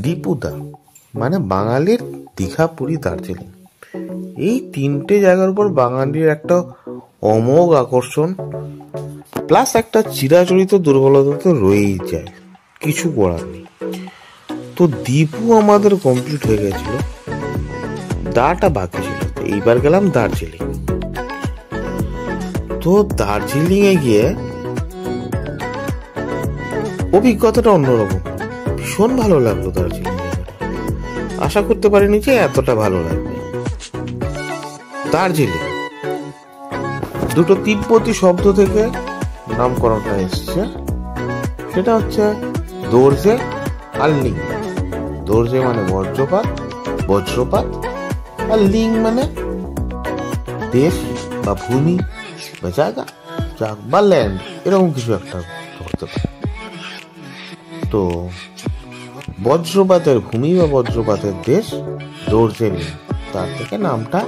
ত্রিপুদা মানে বাঙালির দীঘা, পুরী, দার্জিলিং, এই তিনটে জায়গার উপর বাঙালির একটা অমোঘ আকর্ষণ প্লাস একটা চিরাচরিত দুর্বলতা তো রয়েই যায়, কিছু করার নেই। তো দীপু আমাদের কমপ্লিট হয়ে গেছিল, দাটা বাকি ছিল। এইবার গেলাম দার্জিলিং। তো দার্জিলিং এ গিয়ে অভিজ্ঞতাটা অন্যরকম, ভীষণ ভালো লাগলো দার্জিলিং। আশা করতে পারিনি যে এতটা ভালো লাগবে। দার্জিলিং দুটো তিব্বতী শব্দ থেকে নামকরণটা এসছে, সেটা হচ্ছে দোরজে আর লিং। দোরজে মানে বজ্রপাত, আর লিং মানে দেশ বা ভূমি বা জায়গা বা ল্যান্ড, এরকম কিছু একটা ধরতে পারে। তো বজ্রপাতের ভূমি বা বজ্রপাতের দেশ দোরজে লিং, তার থেকে নামটা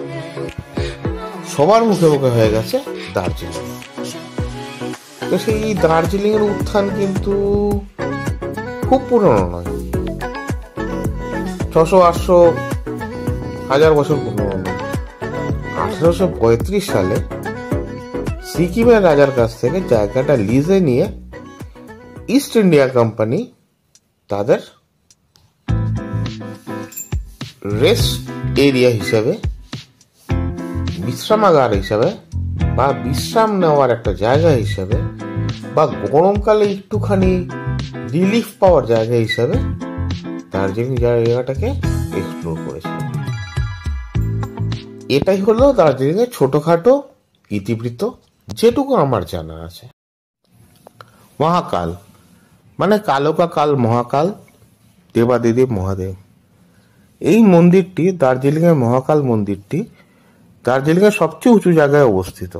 সবার মুখে মুখে হয়ে গেছে দার্জিলিং। তো সেই দার্জিলিং এর উত্থান কিন্তু খুব পুরনো নয়, 600-800 হাজার বছর পুরনো নয়। 1835 সালে সিকিমের রাজার কাছ থেকে জায়গাটা লিজে নিয়ে ইস্ট ইন্ডিয়া কোম্পানি তাদের রেস্ট এরিয়া হিসেবে, বিশ্রামাগার হিসাবে বা বিশ্রাম নেওয়ার একটা জায়গা হিসাবে বা গরমকালে একটুখানি রিলিফ পাওয়ার জায়গা হিসাবে দার্জিলিং জায়গাটাকে এক্সপ্লোর করেছে। এটাই হলো দার্জিলিং এর ছোটখাটো ইতিবৃত্ত, যেটুকু আমার জানা আছে। মহাকাল মানে কালকা কাল মহাকাল, দেবাদিদেব মহাদেব। এই মন্দিরটি, দার্জিলিং এর মহাকাল মন্দিরটি দার্জিলিং এর সবচেয়ে উঁচু জায়গায় অবস্থিত।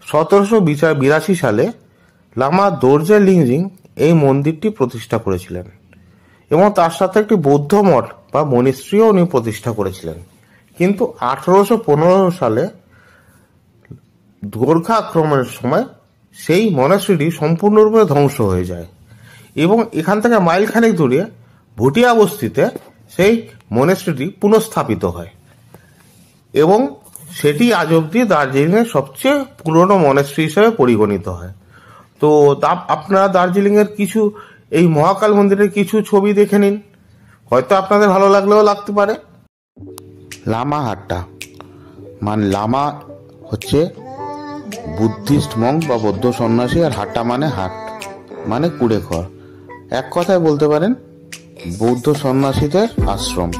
1782 সালে লামা দোরজে লিংজিং এই মন্দিরটি প্রতিষ্ঠা করেছিলেন এবং তার সাথে একটি বৌদ্ধ মঠ বা মনিস্ট্রিও উনি প্রতিষ্ঠা করেছিলেন। কিন্তু 1815 সালে গোর্খা আক্রমণের সময় সেই মনাস্ট্রিটি সম্পূর্ণরূপে ধ্বংস হয়ে যায় এবং এখান থেকে মাইলখানেক দূরে ভুটিয়া বস্তিতে সেই মনাস্ট্রিটি পুনঃস্থাপিত হয় এবং সেটি আজ অব্দি দার্জিলিং এর সবচেয়ে পুরনো মনাস্ট্রি হিসেবে পরিগণিত হয়। তো আপনারা দার্জিলিং এর কিছু এই মহাকাল মন্দিরের কিছু ছবি দেখে নিন, হয়তো আপনাদের ভালো লাগলেও লাগতে পারে। লামা হাট্টা মানে লামা হচ্ছে বুদ্ধিস্ট মঙ্ক বা বৌদ্ধ সন্ন্যাসী, আর হাট্টা মানে হাট মানে কুড়ে ঘর। এক কথায় বলতে পারেন বৌদ্ধ সন্ন্যাসীদের আশ্রম।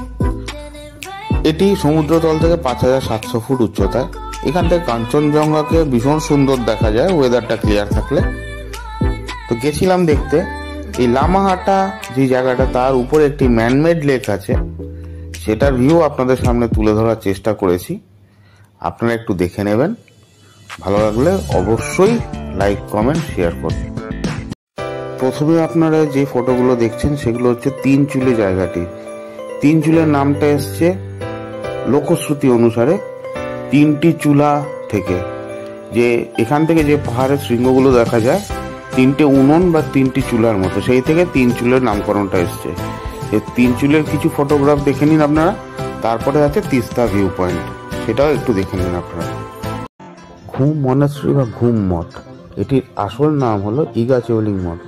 এটি সমুদ্রতল থেকে 5700 ফুট উচ্চতায়। এখান থেকে কাঞ্চনজঙ্ঘাকে ভীষণ সুন্দর দেখা যায় ওয়েদারটা ক্লিয়ার থাকলে। তো গেছিলাম দেখতে। এই লামাহাটা যে জায়গাটা, তার উপরে একটি ম্যানমেড লেক আছে, সেটার ভিউ আপনাদের সামনে তুলে ধরার চেষ্টা করেছি। আপনারা একটু দেখে নেবেন, ভালো লাগলে অবশ্যই লাইক, কমেন্ট, শেয়ার করবেন। প্রথমে আপনারা যে ফটোগুলো দেখছেন সেগুলো হচ্ছে তিন চুলে জায়গাটি। তিন চুলের নামটা এসছে লোকশ্রুতি অনুসারে তিনটি চুলা থেকে, যে এখান থেকে যে পাহাড়ের শৃঙ্গগুলো দেখা যায় তিনটে উনুন বা তিনটি চুলার মতো, সেই থেকে তিন চুলের নামকরণটা এসছে। এই তিন চুলের কিছু ফটোগ্রাফ দেখে নিন আপনারা। তারপরে আছে তিস্তা ভিউ পয়েন্ট, সেটাও একটু দেখে নিন আপনারা। ঘুম মনাস্ট্রি বা ঘুম মঠ, এটির আসল নাম হলো ইগাচৌলিং মঠ।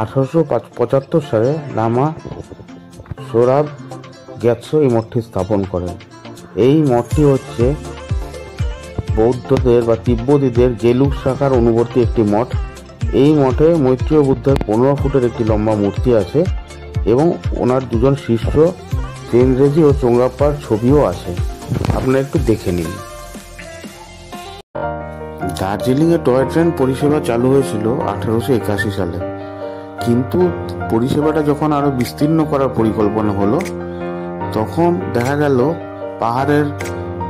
1875 সালে লামা সোরাব গ্যাৎসো এই মঠটি স্থাপন করেন। এই মঠটি হচ্ছে বৌদ্ধদের বা তিব্বতীদের গেলুক শাখার অনুবর্তী একটি মঠ। এই মঠে মৈত্রেয় বুদ্ধের 15 ফুটের একটি লম্বা মূর্তি আছে এবং ওনার দুজন শিষ্য চেনরেজি ও চোঙ্গাপ্পার ছবিও আছে, আপনারা একটু দেখে নিন। দার্জিলিং এ টয় ট্রেন পরিষেবা চালু হয়েছিল 1881 সালে, কিন্তু পরিষেবাটা যখন আরো বিস্তীর্ণ করার পরিকল্পনা হলো তখন দেখা গেল পাহাড়ের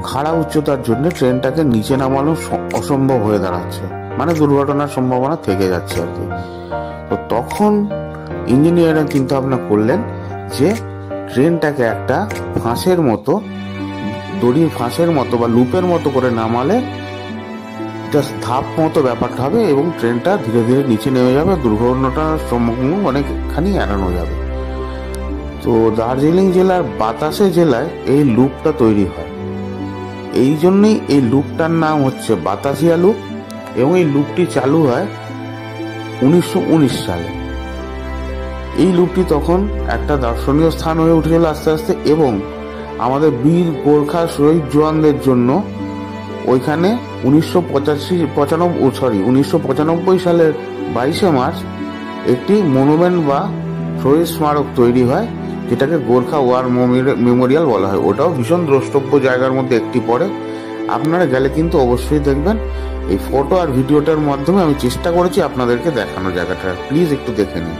খাড়া উচ্চতার জন্য ট্রেনটাকে নিচে নামানো অসম্ভব হয়ে দাঁড়াচ্ছে, মানে দুর্ঘটনার সম্ভাবনা থেকে যাচ্ছে আর কি। তো তখন ইঞ্জিনিয়াররা চিন্তা ভাবনা করলেন যে ট্রেনটাকে একটা ফাঁসের মতো, দড়ির ফাঁসের মতো বা লুপের মতো করে নামালে জাস্ট ধাপ মতো ব্যাপারটা হবে এবং ট্রেনটা ধীরে ধীরে নিচে নেমে যাবে, দুর্ঘটনাটার সম্ভাবনা অনেকখানি এড়ানো যাবে। তো দার্জিলিং জেলার বাতাসে জেলায় এই লুপটা তৈরি হয়, এই জন্যই এই লুপটার নাম হচ্ছে বাতাসিয়া লুপ। এবং এই লুপটি চালু হয় 1919 সালে। এই লুপটি তখন একটা দর্শনীয় স্থান হয়ে উঠেছিল আস্তে আস্তে, এবং আমাদের বীর গোর্খা শহীদ জওয়ানদের জন্য ওইখানে 1995 সালের 22শে মার্চ একটি মনুমেন্ট বা শহীদ স্মারক তৈরি হয়, যেটাকে গোর্খা ওয়ার মেমোরিয়াল বলা হয়। ওটাও ভীষণ দ্রষ্টব্য জায়গার মধ্যে একটি পড়ে। আপনারা গেলে কিন্তু অবশ্যই দেখবেন। এই ফটো আর ভিডিওটার মাধ্যমে আমি চেষ্টা করেছি আপনাদেরকে দেখানো জায়গাটা, প্লিজ একটু দেখে নিন।